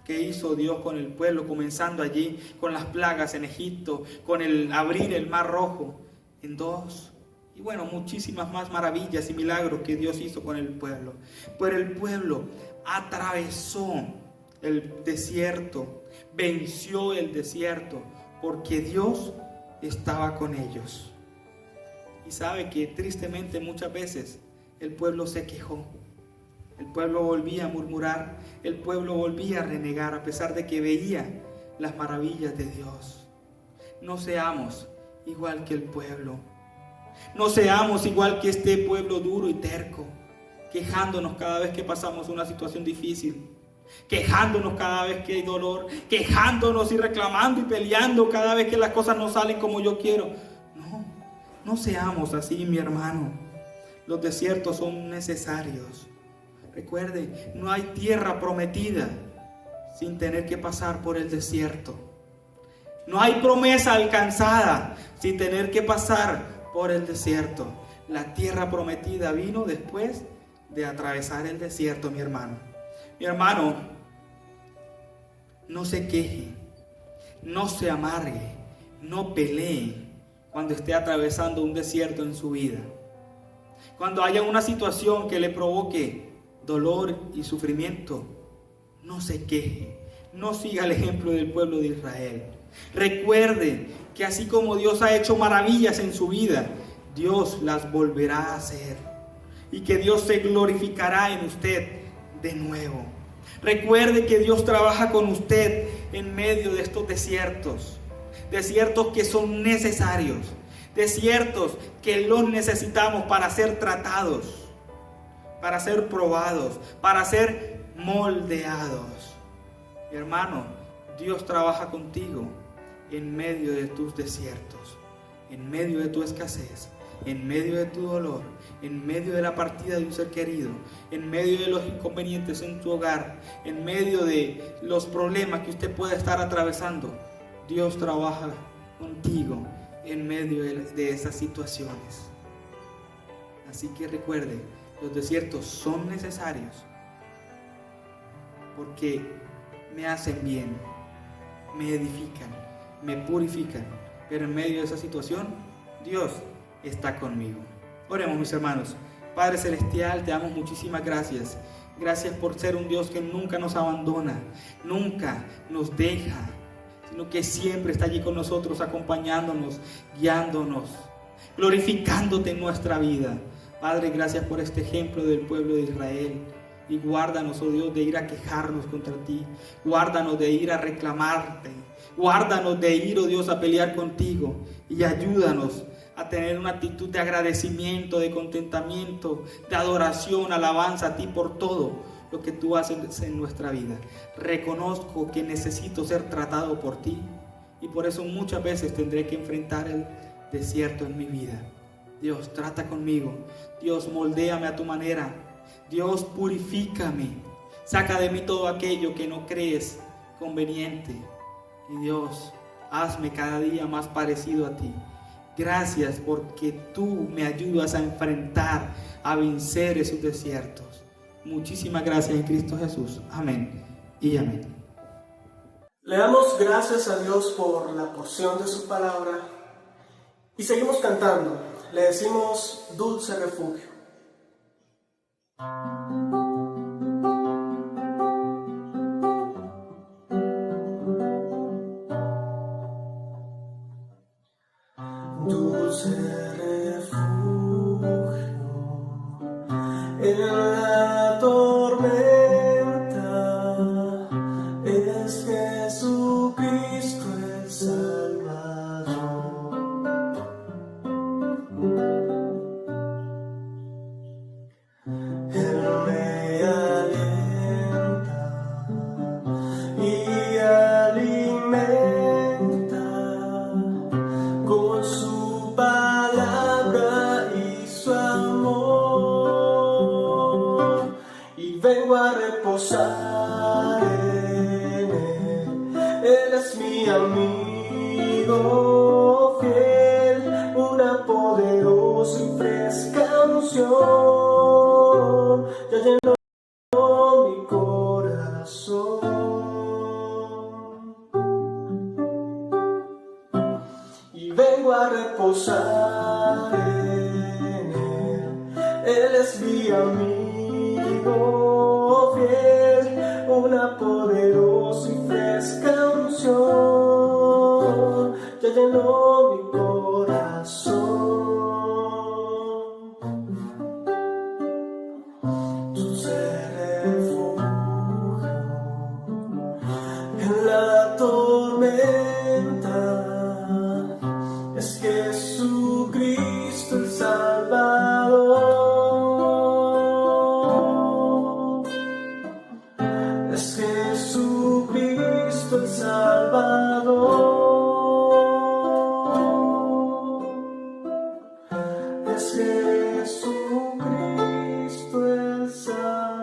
que hizo Dios con el pueblo, comenzando allí con las plagas en Egipto, con el abrir el mar rojo en dos. Y bueno, muchísimas más maravillas y milagros que Dios hizo con el pueblo. Pero el pueblo atravesó el desierto, venció el desierto, porque Dios estaba con ellos. Y sabe que tristemente muchas veces el pueblo se quejó. El pueblo volvía a murmurar, el pueblo volvía a renegar a pesar de que veía las maravillas de Dios. No seamos igual que el pueblo. No seamos igual que este pueblo duro y terco, quejándonos cada vez que pasamos una situación difícil, quejándonos cada vez que hay dolor, quejándonos y reclamando y peleando cada vez que las cosas no salen como yo quiero. No seamos así, mi hermano. Los desiertos son necesarios. Recuerde, no hay tierra prometida sin tener que pasar por el desierto. No hay promesa alcanzada sin tener que pasar por el desierto. La tierra prometida vino después de atravesar el desierto, mi hermano. Mi hermano, no se queje, no se amargue, no pelee cuando esté atravesando un desierto en su vida. Cuando haya una situación que le provoque dolor y sufrimiento, no se queje, no siga el ejemplo del pueblo de Israel. Recuerde que así como Dios ha hecho maravillas en su vida, Dios las volverá a hacer y que Dios se glorificará en usted de nuevo. Recuerde que Dios trabaja con usted en medio de estos desiertos, desiertos que son necesarios, desiertos que los necesitamos para ser tratados, para ser probados, para ser moldeados. Mi hermano, Dios trabaja contigo en medio de tus desiertos, en medio de tu escasez, en medio de tu dolor, en medio de la partida de un ser querido, en medio de los inconvenientes en tu hogar, en medio de los problemas que usted pueda estar atravesando. Dios trabaja contigo en medio de esas situaciones. Así que recuerde, los desiertos son necesarios porque me hacen bien, me edifican, me purifican, pero en medio de esa situación Dios está conmigo. Oremos, mis hermanos. Padre Celestial, te damos muchísimas gracias. Gracias por ser un Dios que nunca nos abandona, nunca nos deja, sino que siempre está allí con nosotros, acompañándonos, guiándonos, glorificándote en nuestra vida. Padre, gracias por este ejemplo del pueblo de Israel. Y guárdanos, oh Dios, de ir a quejarnos contra ti. Guárdanos de ir a reclamarte. Guárdanos de ir, oh Dios, a pelear contigo. Y ayúdanos a tener una actitud de agradecimiento, de contentamiento, de adoración, alabanza a ti por todo lo que tú haces en nuestra vida. Reconozco que necesito ser tratado por ti y por eso muchas veces tendré que enfrentar el desierto en mi vida. Dios, trata conmigo. Dios, moldéame a tu manera. Dios, purifícame. Saca de mí todo aquello que no crees conveniente. Y Dios, hazme cada día más parecido a ti. Gracias porque tú me ayudas a enfrentar, a vencer esos desiertos. Muchísimas gracias en Cristo Jesús. Amén y amén. Le damos gracias a Dios por la porción de su palabra y seguimos cantando. Le decimos dulce refugio. Dulce refugio en la tormenta es Jesucristo el Salvador. Él me alienta y alimenta con su palabra y su amor, y vengo a reposar en Él es mi amigo fiel, una poderosa y fresca unción, ya llenó mi corazón. Y vengo a reposar en Él es mi amigo fiel, una poderosa y fresca unción, ya llenó mi corazón. Dulce refugio en la tormenta es Jesucristo el Salvador. Es Jesucristo el Salvador. Es Jesucristo el Salvador.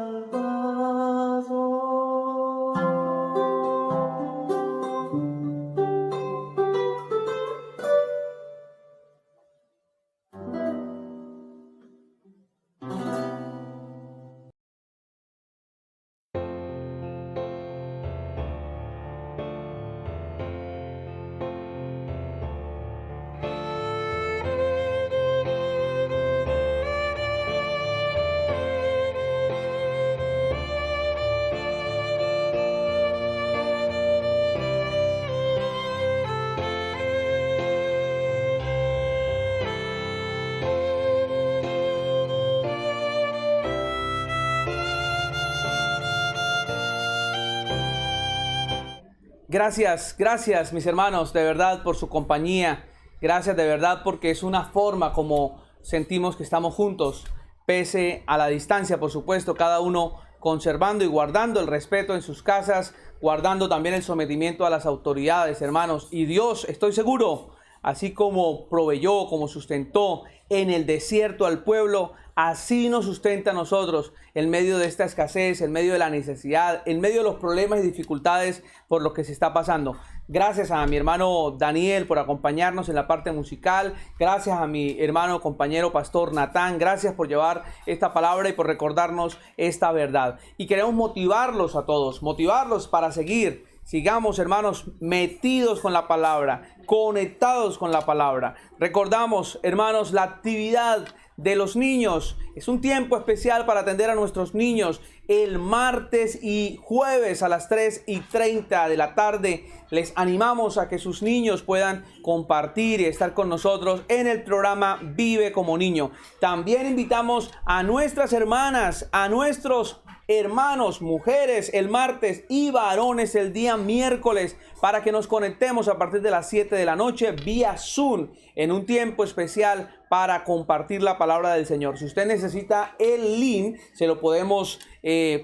Gracias mis hermanos, de verdad por su compañía. Gracias de verdad porque es una forma como sentimos que estamos juntos, pese a la distancia, por supuesto, cada uno conservando y guardando el respeto en sus casas, guardando también el sometimiento a las autoridades, hermanos. Y Dios, estoy seguro, así como proveyó, como sustentó en el desierto al pueblo, así nos sustenta a nosotros en medio de esta escasez, en medio de la necesidad, en medio de los problemas y dificultades por los que se está pasando. Gracias a mi hermano Daniel por acompañarnos en la parte musical. Gracias a mi hermano compañero pastor Natán. Gracias por llevar esta palabra y por recordarnos esta verdad. Y queremos motivarlos a todos, motivarlos para seguir. Sigamos, hermanos, metidos con la palabra, conectados con la palabra. Recordamos, hermanos, la actividad de los Niños. Es un tiempo especial para atender a nuestros niños. El martes y jueves a las 3:30 de la tarde les animamos a que sus niños puedan compartir y estar con nosotros en el programa Vive como Niño. También invitamos a nuestras hermanas, a nuestros hermanos, mujeres el martes y varones el día miércoles, para que nos conectemos a partir de las 7 de la noche vía Zoom en un tiempo especial para compartir la palabra del Señor. Si usted necesita el link, se lo podemos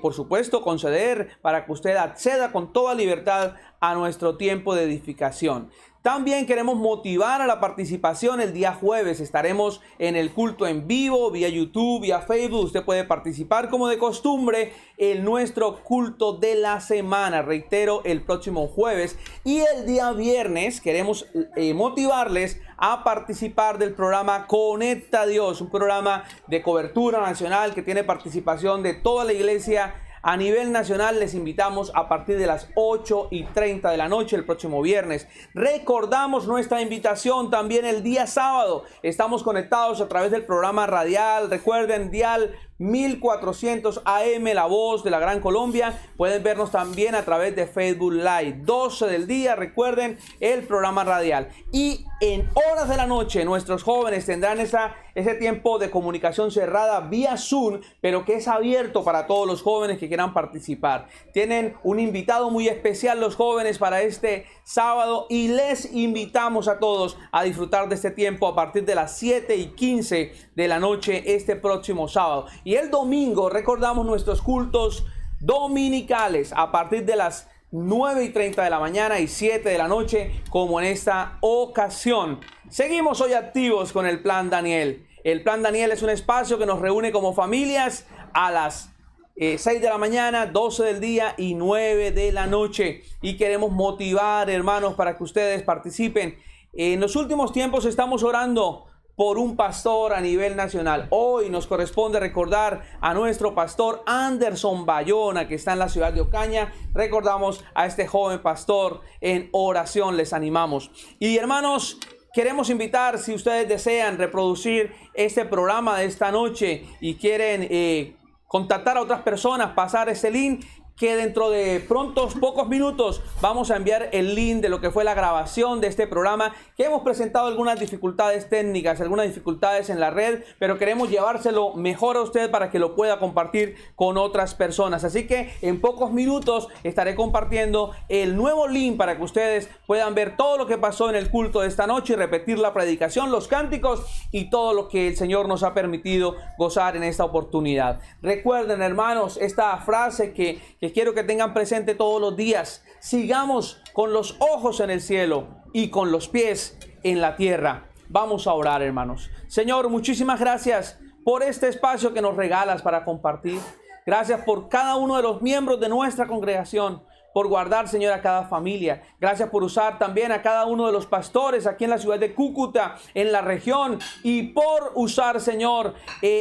por supuesto conceder para que usted acceda con toda libertad a nuestro tiempo de edificación. También queremos motivar a la participación. El día jueves estaremos en el culto en vivo, vía YouTube, vía Facebook. Usted puede participar como de costumbre en nuestro culto de la semana. Reitero, el próximo jueves. Y el día viernes queremos motivarles a participar del programa Conecta a Dios, un programa de cobertura nacional que tiene participación de toda la iglesia a nivel nacional. Les invitamos a partir de las 8:30 de la noche el próximo viernes. Recordamos nuestra invitación también el día sábado. Estamos conectados a través del programa radial. Recuerden, dial 1400 AM, La Voz de la Gran Colombia. Pueden vernos también a través de Facebook Live. 12 del día, recuerden, el programa radial. Y en horas de la noche nuestros jóvenes tendrán ese tiempo de comunicación cerrada vía Zoom, pero que es abierto para todos los jóvenes que quieran participar. Tienen un invitado muy especial los jóvenes para este sábado y les invitamos a todos a disfrutar de este tiempo a partir de las 7:15 de la noche este próximo sábado. Y el domingo recordamos nuestros cultos dominicales a partir de las 9:30 de la mañana y 7 de la noche, como en esta ocasión. Seguimos hoy activos con el Plan Daniel. El Plan Daniel es un espacio que nos reúne como familias a las 6 de la mañana, 12 del día y 9 de la noche. Y queremos motivar, hermanos, para que ustedes participen. En los últimos tiempos estamos orando por un pastor a nivel nacional. Hoy nos corresponde recordar a nuestro pastor Anderson Bayona, que está en la ciudad de Ocaña. Recordamos a este joven pastor en oración, les animamos. Y hermanos, queremos invitar, si ustedes desean reproducir este programa de esta noche y quieren contactar a otras personas, pasar ese link, que dentro de pocos minutos vamos a enviar el link de lo que fue la grabación de este programa, que hemos presentado algunas dificultades técnicas, algunas dificultades en la red, pero queremos llevárselo mejor a usted para que lo pueda compartir con otras personas. Así que en pocos minutos estaré compartiendo el nuevo link para que ustedes puedan ver todo lo que pasó en el culto de esta noche y repetir la predicación, los cánticos y todo lo que el Señor nos ha permitido gozar en esta oportunidad. Recuerden, hermanos, esta frase que quiero que tengan presente todos los días: sigamos con los ojos en el cielo y con los pies en la tierra. Vamos a orar, hermanos. Señor, muchísimas gracias por este espacio que nos regalas para compartir. Gracias por cada uno de los miembros de nuestra congregación, por guardar, Señor, a cada familia. Gracias por usar también a cada uno de los pastores aquí en la ciudad de Cúcuta, en la región, y por usar, Señor,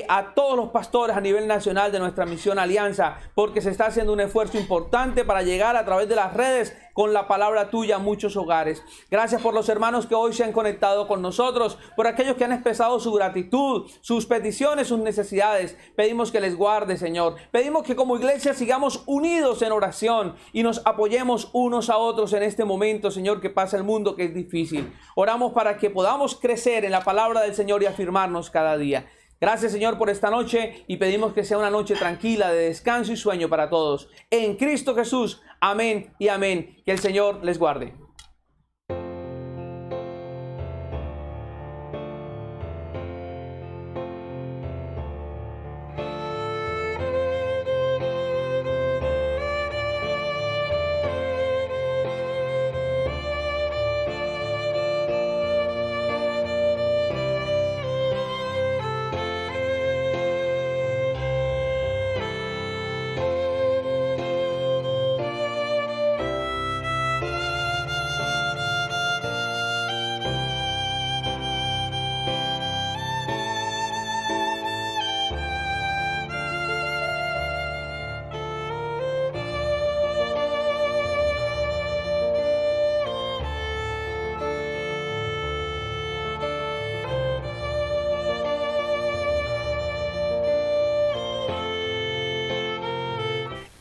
a todos los pastores a nivel nacional de nuestra misión Alianza, porque se está haciendo un esfuerzo importante para llegar a través de las redes con la palabra tuya a muchos hogares. Gracias por los hermanos que hoy se han conectado con nosotros, por aquellos que han expresado su gratitud, sus peticiones, sus necesidades. Pedimos que les guarde, Señor. Pedimos que como iglesia sigamos unidos en oración y nos apoyemos unos a otros en este momento, Señor, que pasa el mundo, que es difícil. Oramos para que podamos crecer en la palabra del Señor y afirmarnos cada día. Gracias, Señor, por esta noche, y pedimos que sea una noche tranquila de descanso y sueño para todos. En Cristo Jesús. Amén y amén. Que el Señor les guarde.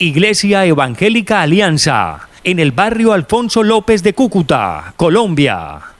Iglesia Evangélica Alianza, en el barrio Alfonso López de Cúcuta, Colombia.